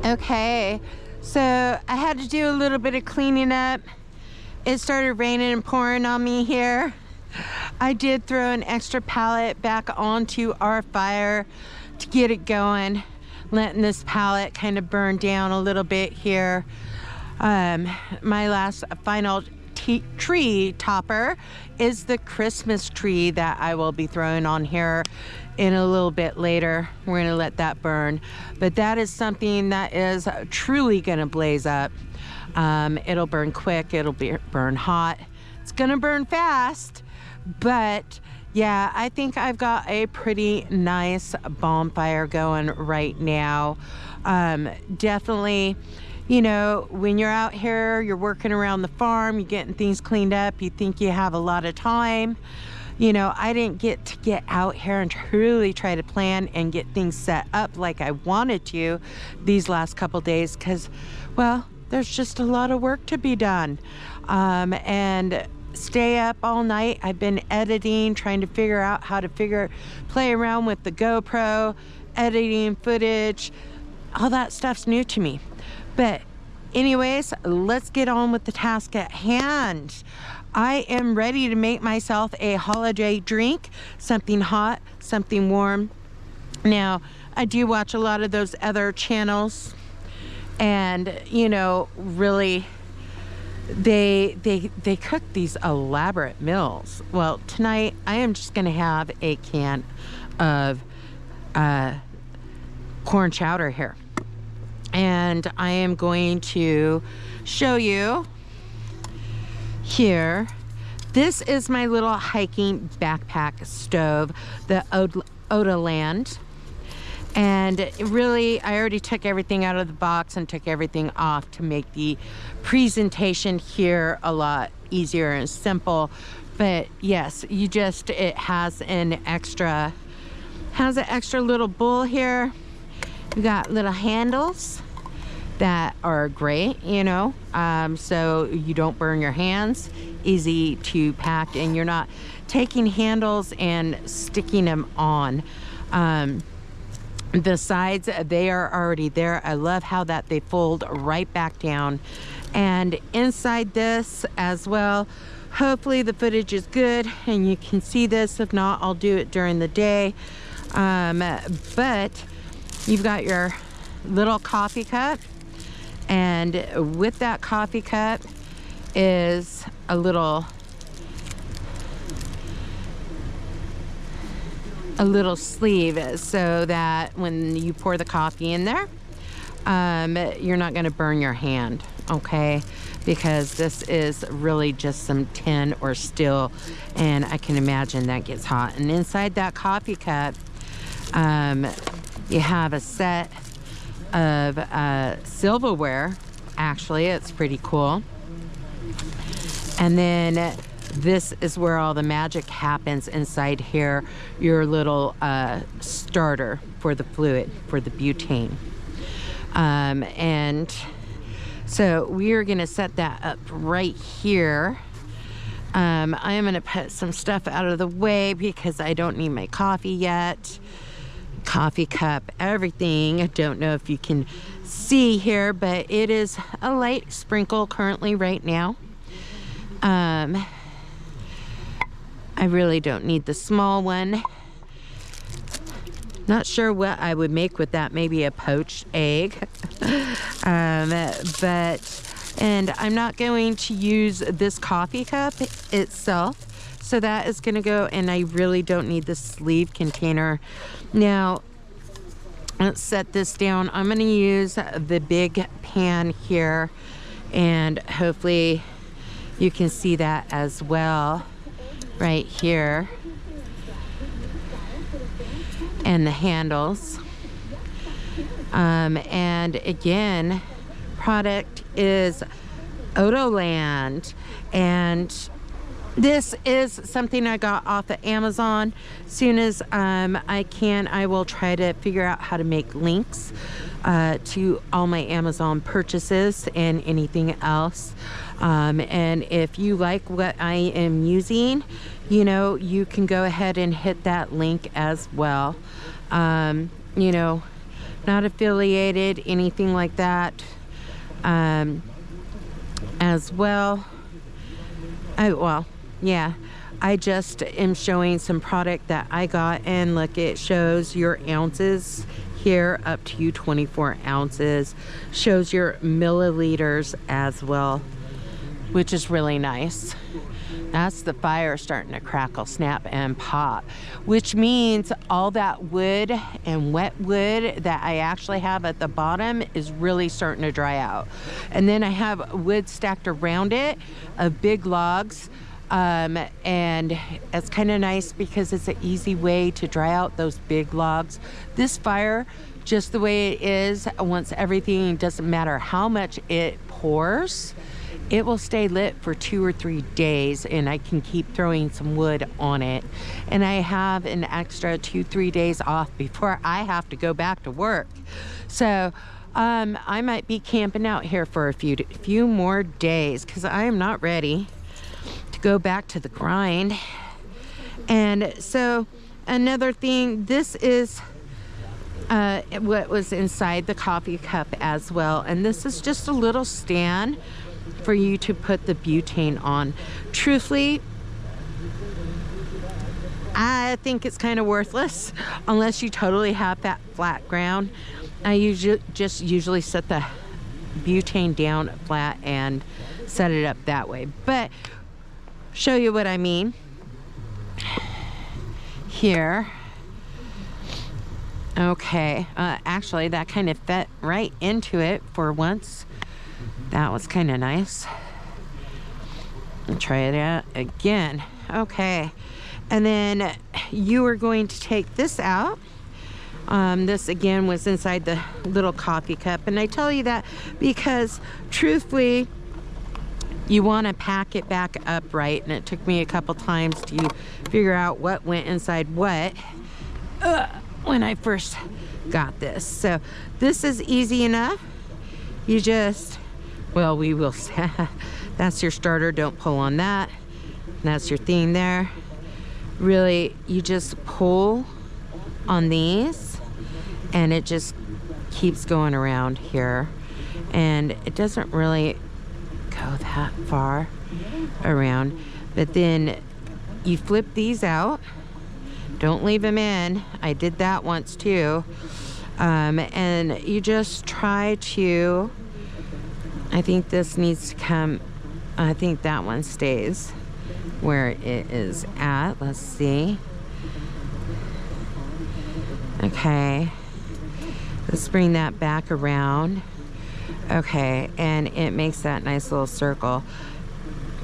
Okay, so I had to do a little bit of cleaning up. It started raining and pouring on me here. I did throw an extra pallet back onto our fire to get it going, letting this pallet kind of burn down a little bit here. My last final tree topper is the Christmas tree that I will be throwing on here in a little bit later. We're gonna let that burn, but that is something that is truly gonna blaze up. It'll burn quick, it'll burn hot, it's gonna burn fast, but yeah, I think I've got a pretty nice bonfire going right now. Definitely, you know, when you're out here, you're working around the farm, you're getting things cleaned up, you think you have a lot of time. You know, I didn't get to get out here and truly try to plan and get things set up like I wanted to these last couple days because, well, there's just a lot of work to be done. And stay up all night. I've been editing, trying to figure out how to play around with the GoPro, editing footage. All that stuff's new to me. But anyways, let's get on with the task at hand. I am ready to make myself a holiday drink, something hot, something warm. Now, I do watch a lot of those other channels, and you know, really, they cook these elaborate meals. Well, tonight I am just gonna have a can of corn chowder here. And I am going to show you here. This is my little hiking backpack stove, the Odaland. And really, I already took everything out of the box and took everything off to make the presentation here a lot easier and simple. But yes, it has an extra little bowl here. We got little handles that are great, you know, so you don't burn your hands, easy to pack, and you're not taking handles and sticking them on. The sides, they are already there. I love how that they fold right back down. And inside this as well, hopefully the footage is good and you can see this. If not, I'll do it during the day. But you've got your little coffee cup, and with that coffee cup is a little sleeve so that when you pour the coffee in there, you're not going to burn your hand, okay? Because this is really just some tin or steel, and I can imagine that gets hot. And inside that coffee cup, you have a set of silverware. Actually, it's pretty cool. And then this is where all the magic happens inside here, your little starter for the fluid, for the butane. And so we are gonna set that up right here. I am gonna put some stuff out of the way because I don't need my coffee yet. Coffee cup, everything. I don't know if you can see here, but it is a light sprinkle currently right now. I really don't need the small one. Not sure what I would make with that, maybe a poached egg. And I'm not going to use this coffee cup itself, so that is gonna go, and I really don't need the sleeve container. Now, let's set this down. I'm gonna use the big pan here, and hopefully you can see that as well right here, and the handles. And again, product is Odaland, and this is something I got off of Amazon. Soon as I can, I will try to figure out how to make links to all my Amazon purchases and anything else. And if you like what I am using, you know, you can go ahead and hit that link as well. You know, not affiliated, anything like that. As well, I just am showing some product that I got, and look, it shows your ounces here up to 24 ounces, shows your milliliters as well, which is really nice. That's the fire starting to crackle, snap, and pop, which means all that wood and wet wood that I actually have at the bottom is really starting to dry out. And then I have wood stacked around it of big logs, and it's kind of nice because it's an easy way to dry out those big logs. This fire, just the way it is, once everything, doesn't matter how much it pours, it will stay lit for 2 or 3 days, and I can keep throwing some wood on it. And I have an extra 2-3 days off before I have to go back to work. So I might be camping out here for a few more days because I am not ready to go back to the grind. And so another thing, this is what was inside the coffee cup as well. And this is just a little stand for you to put the butane on. Truthfully, I think it's kind of worthless unless you totally have that flat ground. I usually set the butane down flat and set it up that way. But show you what I mean here. Okay, actually that kind of fit right into it for once. That was kind of nice. I'll try it out again. Okay, and then you are going to take this out. This again was inside the little coffee cup, and I tell you that because truthfully you want to pack it back up right, and it took me a couple times to figure out what went inside what when I first got this. So this is easy enough. You just, well, we will that's your starter, don't pull on that. That's your thing there. Really, you just pull on these and it just keeps going around here, and it doesn't really go that far around. But then you flip these out, don't leave them in. I did that once too. And you just try to, I think this needs to come, I think that one stays where it is at. Let's see. Okay, let's bring that back around. Okay, and it makes that nice little circle.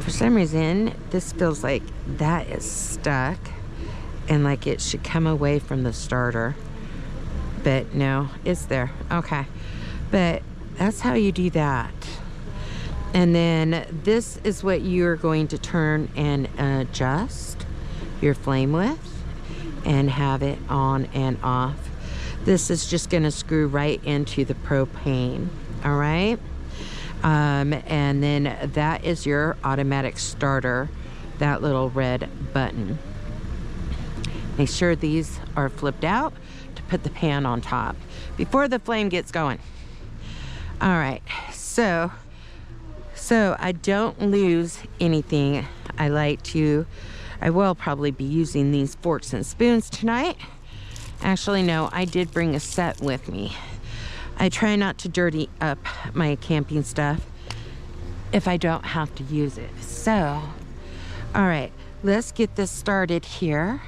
For some reason, this feels like that is stuck and like it should come away from the starter. But no, it's there. Okay, but that's how you do that. And then this is what you're going to turn and adjust your flame with and have it on and off. This is just going to screw right into the propane. All right, and then that is your automatic starter, that little red button. Make sure these are flipped out to put the pan on top before the flame gets going. All right, so I don't lose anything. I will probably be using these forks and spoons tonight. Actually, no, I did bring a set with me. I try not to dirty up my camping stuff if I don't have to use it. So, all right, let's get this started here.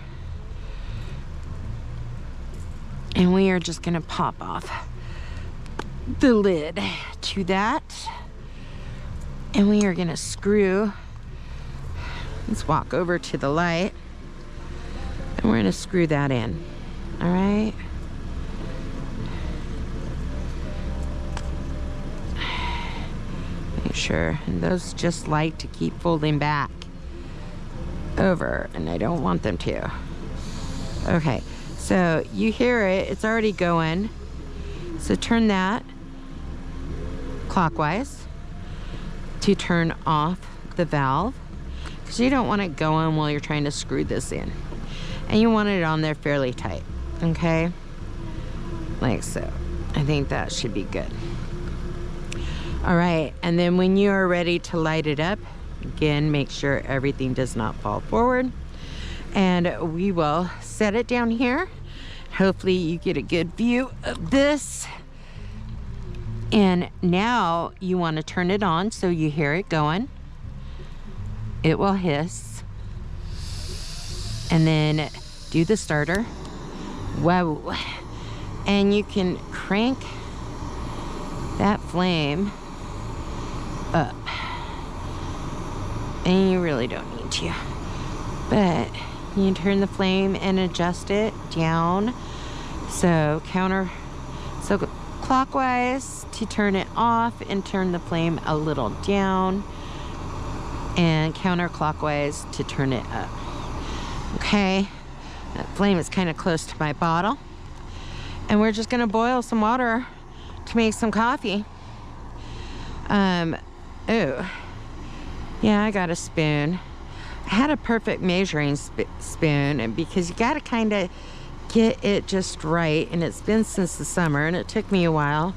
And we are just gonna pop off the lid to that. And we are gonna screw, let's walk over to the light, and we're gonna screw that in, all right? Make sure, and those just like to keep folding back over, and I don't want them to. Okay, so you hear it, it's already going. So turn that clockwise to turn off the valve, because you don't want it going while you're trying to screw this in. And you want it on there fairly tight, okay? Like so. I think that should be good. All right, and then when you are ready to light it up, again, make sure everything does not fall forward. And we will set it down here. Hopefully you get a good view of this. And now you want to turn it on so you hear it going. It will hiss. And then do the starter. Whoa. And you can crank that flame up. And you really don't need to. But you can turn the flame and adjust it down. So clockwise to turn it off and turn the flame a little down. And counterclockwise to turn it up. Okay, that flame is kind of close to my bottle. And we're just gonna boil some water to make some coffee. Oh, yeah, I got a spoon. I had a perfect measuring spoon, and because you gotta kind of get it just right, and it's been since the summer, and it took me a while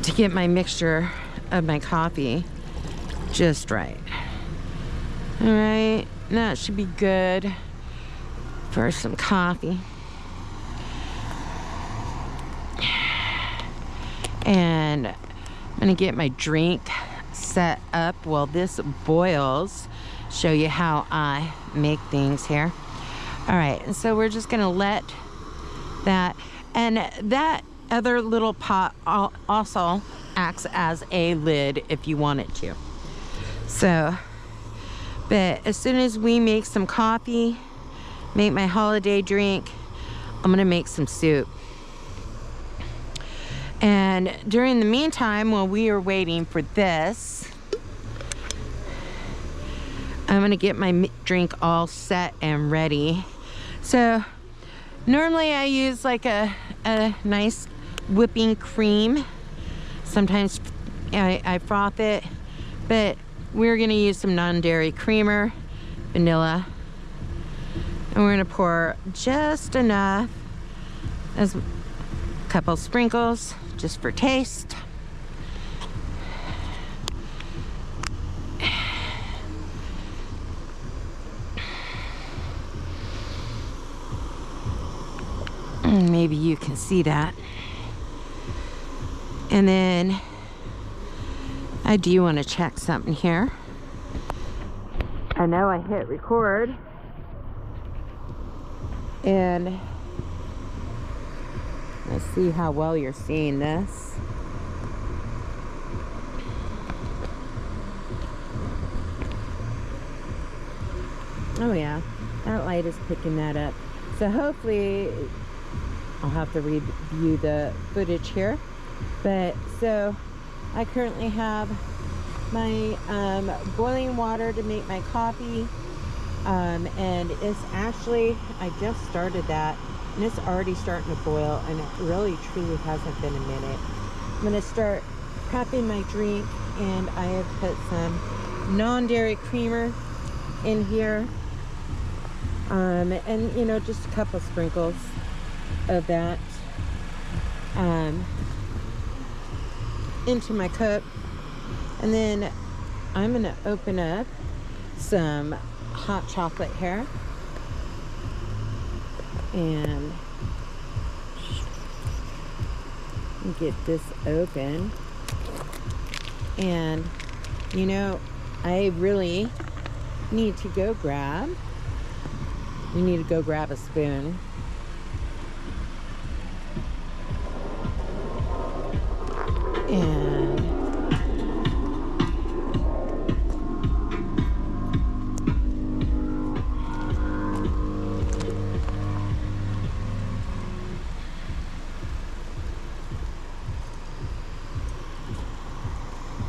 to get my mixture of my coffee just right. All right, that should be good for some coffee. And I'm gonna get my drink set up while this boils. Show you how I make things here. All right, and so we're just gonna let that, and that other little pot also acts as a lid if you want it to. So, but as soon as we make some coffee, make my holiday drink, I'm gonna make some soup. And during the meantime, while we are waiting for this, I'm gonna get my drink all set and ready. So normally I use like a nice whipping cream. Sometimes I froth it, but we're gonna use some non-dairy creamer, vanilla, and we're gonna pour just enough, as a couple sprinkles, just for taste. And maybe you can see that. And then I do want to check something here. I know I hit record, and let's see how well you're seeing this. Oh yeah, that light is picking that up. So hopefully I'll have to review the footage here. But so I currently have my boiling water to make my coffee, and it's actually, I just started that, and it's already starting to boil, and it really truly hasn't been a minute. I'm gonna start prepping my drink, and I have put some non-dairy creamer in here, and you know, just a couple sprinkles of that into my cup. And then I'm gonna open up some hot chocolate here, and get this open. And you know, I really need to go grab, we need to go grab a spoon.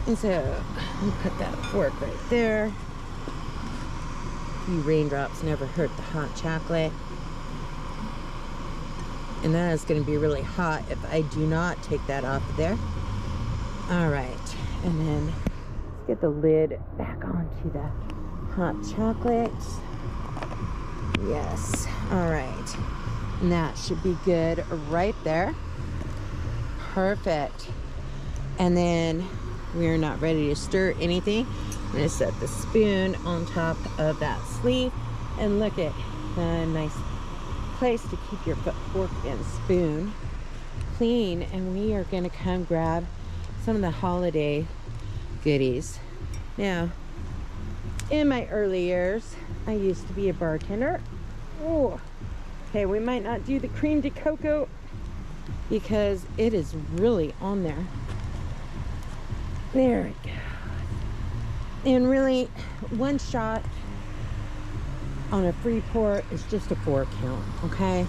And so I'm gonna put that fork right there. A few raindrops never hurt the hot chocolate. And that is going to be really hot if I do not take that off of there. All right, and then let's get the lid back onto the hot chocolate. Yes, all right. And that should be good right there. Perfect. And then we're not ready to stir anything. I'm gonna set the spoon on top of that sleeve, and look at a nice place to keep your fork and spoon clean. And we are gonna come grab some of the holiday goodies. Now, in my early years, I used to be a bartender. Oh, okay, we might not do the cream de cocoa because it is really on there. There it goes. And really, one shot on a free pour is just a 4 count, okay?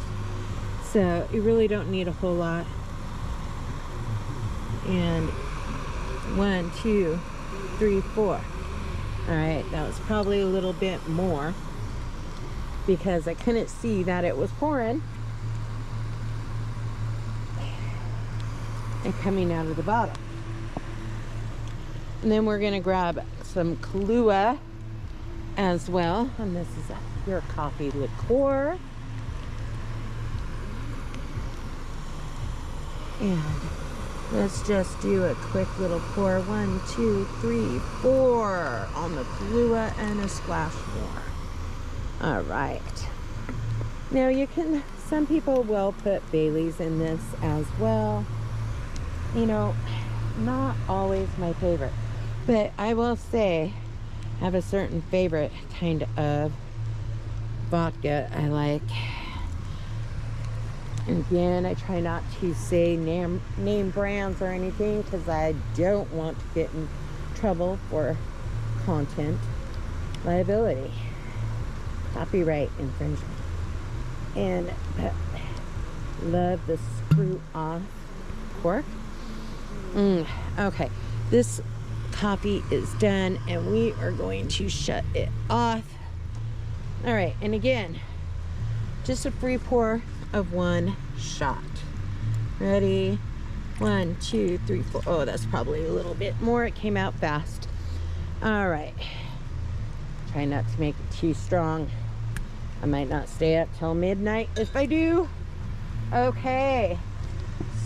So you really don't need a whole lot. And 1, 2, 3, 4. All right, that was probably a little bit more because I couldn't see that it was pouring and coming out of the bottle. And then we're gonna grab some Kahlua as well. And this is a pure coffee liqueur. And let's just do a quick little pour. 1, 2, 3, 4 on the Kahlua and a splash more. All right. Now you can, some people will put Bailey's in this as well. You know, not always my favorite, but I will say I have a certain favorite kind of vodka I like. And again, I try not to say name brands or anything because I don't want to get in trouble for content liability, copyright infringement. And love the screw off cork. Okay, this coffee is done and we are going to shut it off. All right, and again, just a free pour of 1 shot. Ready? 1, 2, 3, 4. Oh, that's probably a little bit more. It came out fast. All right. Try not to make it too strong. I might not stay up till midnight if I do. Okay.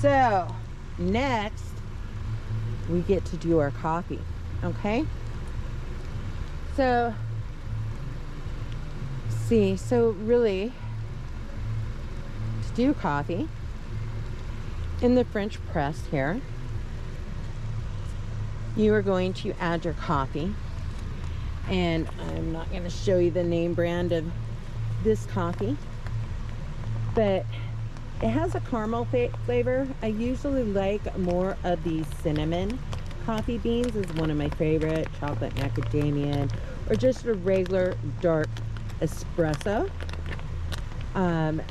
So, next, we get to do our coffee. Okay? So, see, so really, to do coffee in the French press here, you are going to add your coffee, and I'm not going to show you the name brand of this coffee, but it has a caramel flavor. I usually like more of the cinnamon coffee beans, is one of my favorite, chocolate macadamia, or just a regular dark espresso.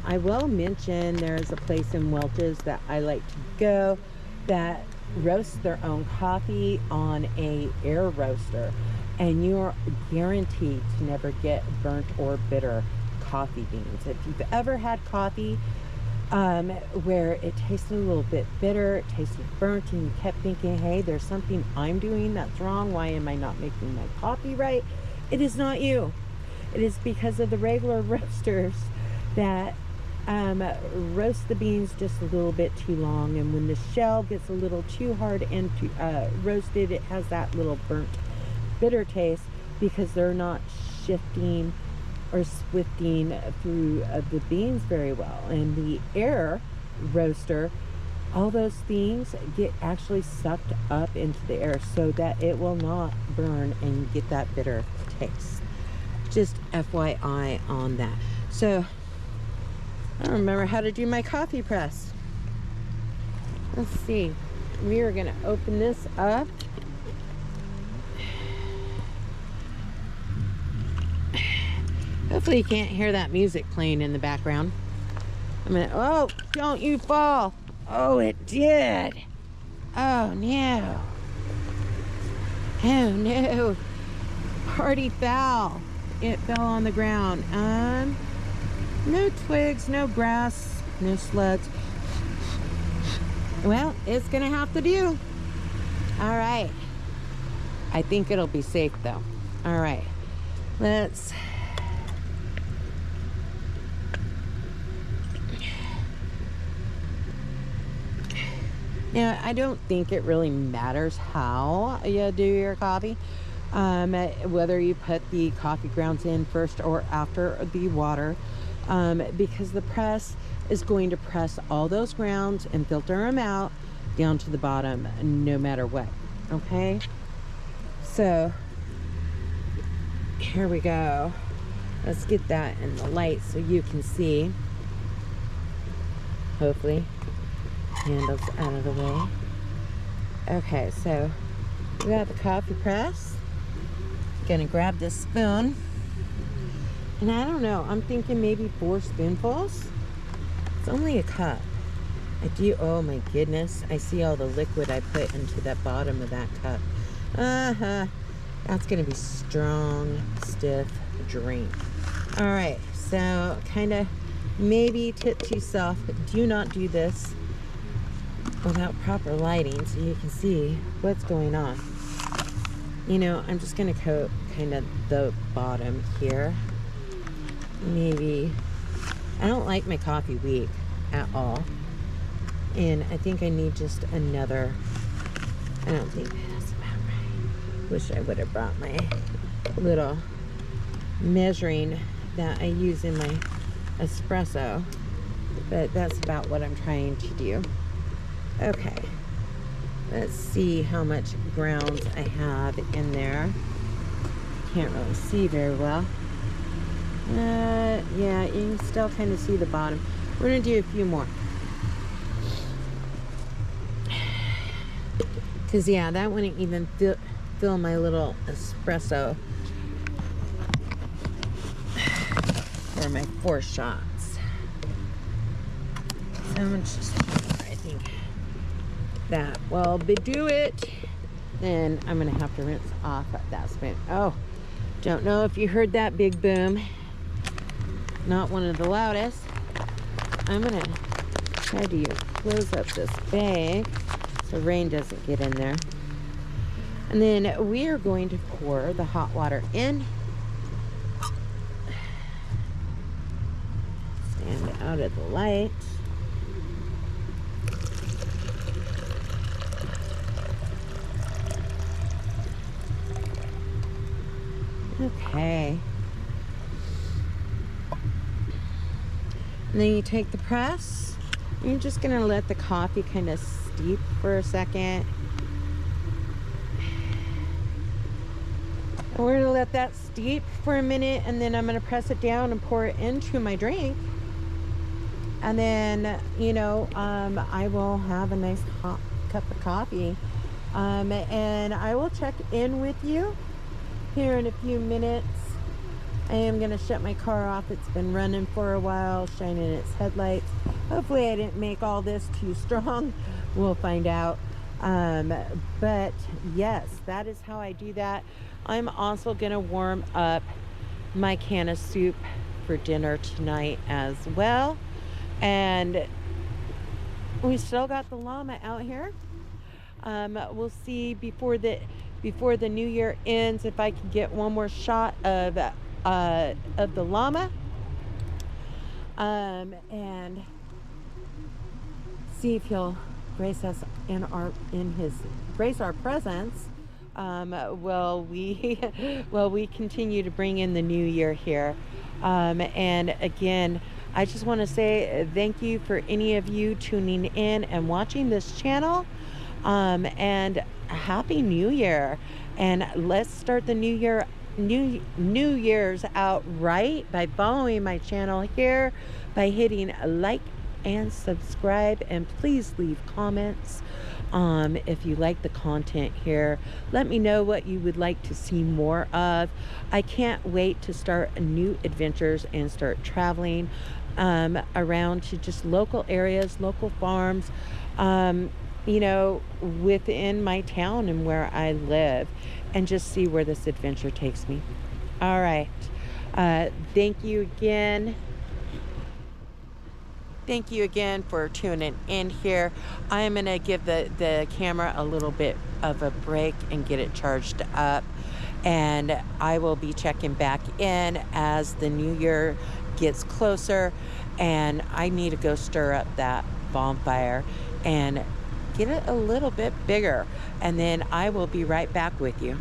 I will mention there's a place in Welch's that I like to go that roasts their own coffee on a air roaster, and you're guaranteed to never get burnt or bitter coffee beans. If you've ever had coffee where it tasted a little bit bitter, it tasted burnt, and you kept thinking, hey, there's something I'm doing that's wrong, why am I not making my coffee right? It is not you. It is because of the regular roasters that roast the beans just a little bit too long, and when the shell gets a little too hard and roasted, it has that little burnt bitter taste because they're not shifting or swifting through the beans very well. And the air roaster, all those things get actually sucked up into the air so that it will not burn and you get that bitter taste. Just FYI on that. So I don't remember how to do my coffee press. Let's see. We are going to open this up. Hopefully you can't hear that music playing in the background. I'm gonna, oh, don't you fall. Oh, it did. Oh, no. Oh, no. Party foul. It fell on the ground. No twigs, no grass, no slugs. Well, it's gonna have to do. All right. I think it'll be safe though. All right. Let's Now, I don't think it really matters how you do your coffee, whether you put the coffee grounds in first or after the water, because the press is going to press all those grounds and filter them out down to the bottom no matter what. Okay, so here we go. Let's get that in the light so you can see. Hopefully handles out of the way. Okay, so we got the coffee press. Gonna grab this spoon, and I don't know, I'm thinking maybe 4 spoonfuls. It's only a cup. Oh my goodness, I see all the liquid I put into that bottom of that cup. That's gonna be strong, stiff drink. All right, so kind of maybe tip to yourself, do not do this without proper lighting so you can see what's going on. You know, I'm just gonna coat kind of the bottom here. Maybe, I don't like my coffee weak at all. And I think I need just another, I don't think that's about right. Wish I would have brought my little measuring that I use in my espresso, but that's about what I'm trying to do. Okay, let's see how much grounds I have in there. Can't really see very well. Yeah, you can still kind of see the bottom. We're gonna do a few more. Cause yeah, that wouldn't even fill my little espresso for my 4 shots. So much just, I think that will do it. Then I'm gonna have to rinse off that spoon. Oh, don't know if you heard that big boom. Not one of the loudest. I'm gonna try to close up this bag so rain doesn't get in there. And then we are going to pour the hot water in. Stand out of the light. Okay. And then you take the press. You're just gonna let the coffee kind of steep for a second. And we're gonna let that steep for a minute, and then I'm gonna press it down and pour it into my drink. And then, you know, I will have a nice hot cup of coffee. And I will check in with you here in a few minutes. I am gonna shut my car off. It's been running for a while, shining its headlights. Hopefully I didn't make all this too strong. We'll find out. But yes, that is how I do that. I'm also gonna warm up my can of soup for dinner tonight as well. And we still got the llama out here. We'll see before the new year ends if I can get one more shot of the llama, and see if he'll grace us grace our presence while we continue to bring in the new year here. And again, I just want to say thank you for any of you tuning in and watching this channel, and Happy New Year. And let's start the new year's out right by following my channel here, by hitting like and subscribe, and please leave comments if you like the content here. Let me know what you would like to see more of. I can't wait to start new adventures and start traveling around to just local areas, local farms, you know, within my town and where I live, and just see where this adventure takes me. All right. Thank you again. Thank you again for tuning in here. I am going to give the camera a little bit of a break and get it charged up. And I will be checking back in as the new year gets closer. And I need to go stir up that bonfire and get it a little bit bigger, and then I will be right back with you.